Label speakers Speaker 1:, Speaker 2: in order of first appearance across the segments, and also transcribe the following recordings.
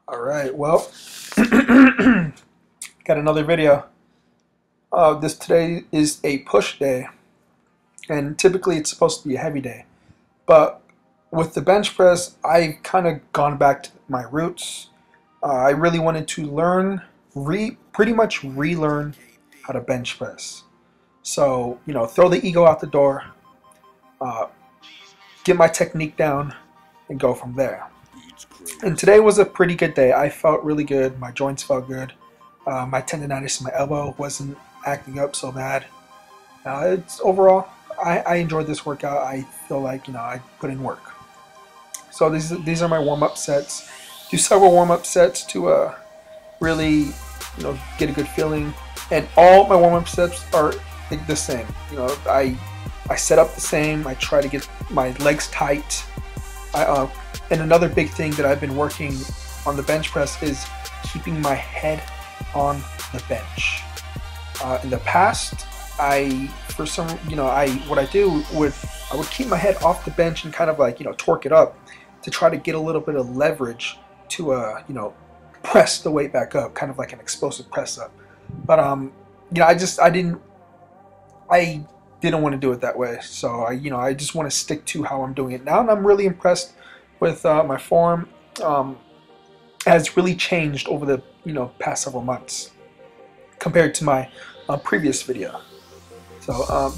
Speaker 1: All right, well, got another video. This today is a push day, and typically it's supposed to be a heavy day. But with the bench press, I've kind of gone back to my roots. I really wanted to pretty much relearn how to bench press. So, throw the ego out the door, uh, get my technique down, and go from there. And today was a pretty good day. I felt really good. My joints felt good. My tendonitis in my elbow wasn't acting up so bad. It's overall, I enjoyed this workout. I feel like I put in work. So these are my warm-up sets. Do several warm-up sets to really get a good feeling. And all my warm-up sets are like the same. I set up the same. I try to get my legs tight. And another big thing that I've been working on the bench press is keeping my head on the bench. In the past, I would keep my head off the bench and kind of like torque it up to try to get a little bit of leverage to press the weight back up, kind of like an explosive press up. But I didn't want to do it that way. So I just want to stick to how I'm doing it now, and I'm really impressed with my form. Has really changed over the past several months compared to my previous video. So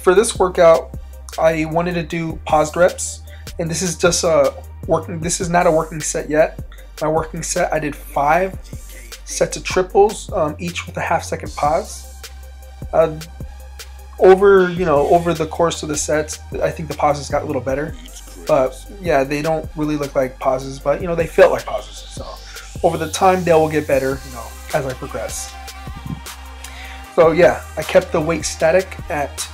Speaker 1: for this workout, I wanted to do paused reps, and this is just This is not a working set yet. My working set, I did 5 sets of triples, each with a half-second pause. Over the course of the sets, I think the pauses got a little better. But yeah, they don't really look like pauses, but they feel like pauses. So over the time, they will get better, as I progress. So yeah, I kept the weight static at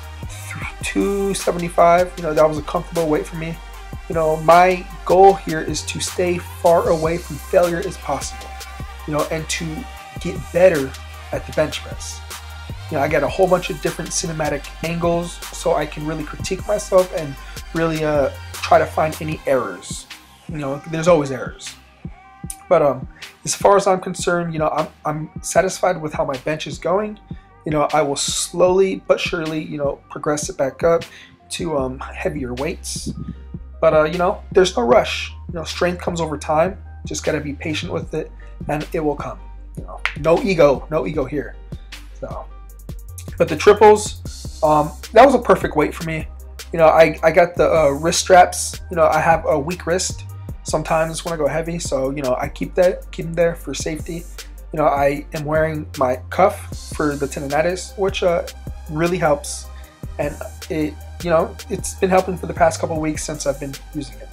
Speaker 1: 275. That was a comfortable weight for me. My goal here is to stay far away from failure as possible. And to get better at the bench press. I got a whole bunch of different cinematic angles, so I can really critique myself and really try to find any errors. There's always errors. But as far as I'm concerned, I'm satisfied with how my bench is going. I will slowly but surely, progress it back up to heavier weights. But there's no rush. Strength comes over time. Just gotta be patient with it, and it will come. No ego here. So. But the triples, that was a perfect weight for me. I got the wrist straps. I have a weak wrist sometimes when I go heavy, so I keep them there for safety. I am wearing my cuff for the tendonitis, which really helps, and it's been helping for the past couple of weeks since I've been using it.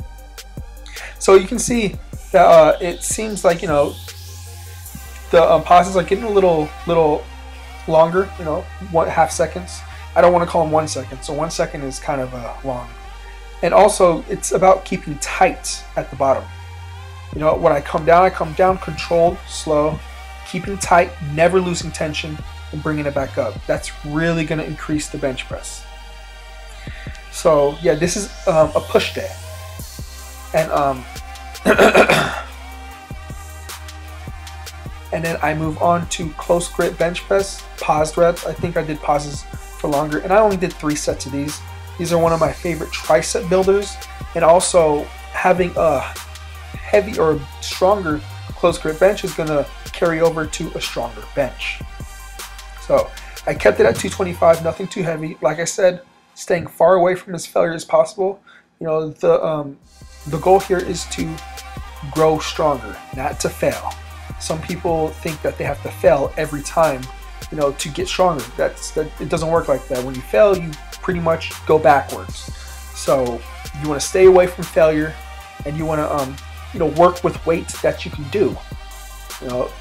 Speaker 1: So you can see that it seems like the pauses are getting a little longer, 1/2 seconds. I don't want to call them 1 second, so 1 second is kind of long. And also, it's about keeping tight at the bottom. When I come down controlled, slow, keeping tight, never losing tension, and bringing it back up. That's really going to increase the bench press. So yeah, this is a push day, and and then I move on to close grip bench press, paused reps. I think I did pauses for longer, and I only did 3 sets of these. These are one of my favorite tricep builders, and also having a heavy or stronger close grip bench is going to carry over to a stronger bench. So I kept it at 225, nothing too heavy. Like I said, staying far away from as failure as possible. The goal here is to grow stronger, not to fail. Some people think that they have to fail every time, to get stronger. It doesn't work like that. When you fail, you pretty much go backwards. So you want to stay away from failure, and you want to, work with weights that you can do.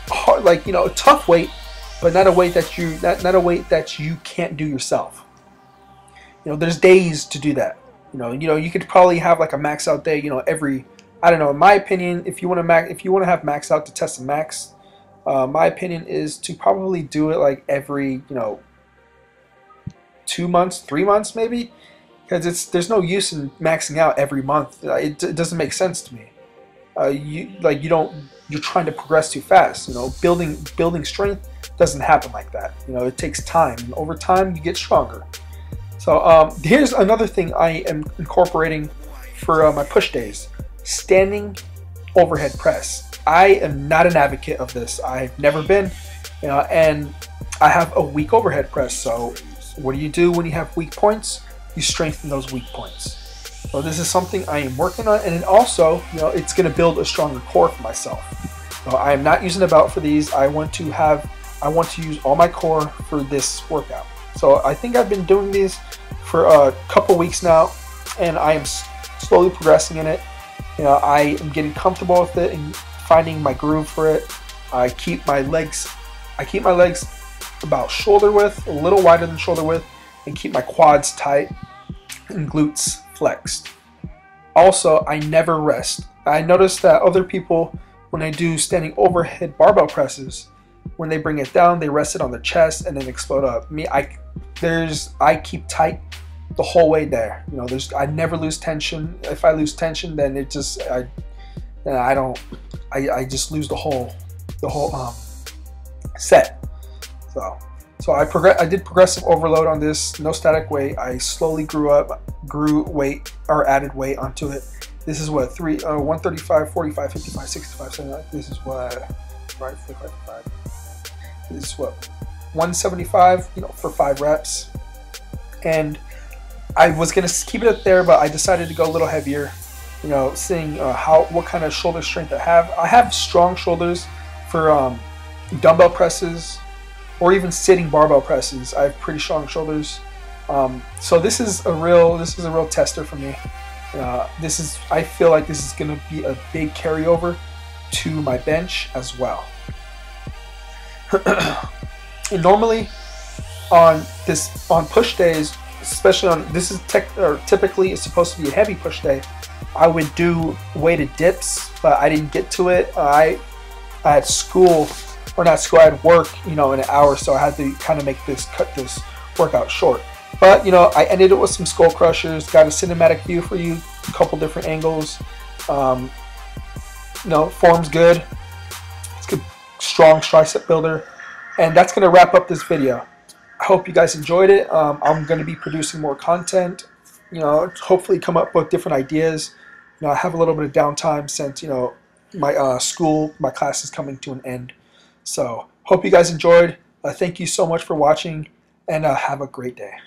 Speaker 1: Hard, a tough weight, but not a weight that you can't do yourself. There's days to do that. You could probably have like a max out day. I don't know. In my opinion, if you want to have max out to test the max, my opinion is to probably do it like every 2 months, 3 months maybe, because there's no use in maxing out every month. It doesn't make sense to me. You're trying to progress too fast. You know, building strength doesn't happen like that. You know, it takes time, and over time you get stronger. So here's another thing I am incorporating for my push days: standing overhead press. I am not an advocate of this. I've never been, you know, and I have a weak overhead press. So what do you do when you have weak points? You strengthen those weak points. So this is something I am working on, and then also, you know, it's going to build a stronger core for myself. So I am not using a belt for these. I want to use all my core for this workout. So I think I've been doing these for a couple weeks now, and I am slowly progressing in it. You know, I am getting comfortable with it and finding my groove for it. I keep my legs about shoulder width, a little wider than shoulder width, and keep my quads tight and glutes flexed. Also, I never rest. I noticed that other people, when they do standing overhead barbell presses, when they bring it down, they rest it on their chest and then explode up. Me, I keep tight the whole way there. You know, I never lose tension. If I lose tension, then I just lose the whole set. So I did progressive overload on this, no static weight. I slowly grew weight or added weight onto it. This is what 135, 45, 55, 65, 79. This is what, right, 45, 55. This is what 175, you know, for 5 reps. And I was gonna keep it up there, but I decided to go a little heavier. You know, seeing what kind of shoulder strength I have. I have strong shoulders for dumbbell presses, or even sitting barbell presses. I have pretty strong shoulders. So this is a real tester for me. I feel like this is going to be a big carryover to my bench as well. And normally on push days, especially on typically it's supposed to be a heavy push day, I would do weighted dips, but I didn't get to it. I had school. Or not school, I had work, you know, in an hour, so I had to kind of cut this workout short. But, you know, I ended it with some skull crushers, got a cinematic view for you, a couple different angles. You know, form's good. It's a strong tricep builder. And that's going to wrap up this video. I hope you guys enjoyed it. I'm going to be producing more content, you know, hopefully come up with different ideas. You know, I have a little bit of downtime since, you know, my class is coming to an end. So, hope you guys enjoyed. Thank you so much for watching, and have a great day.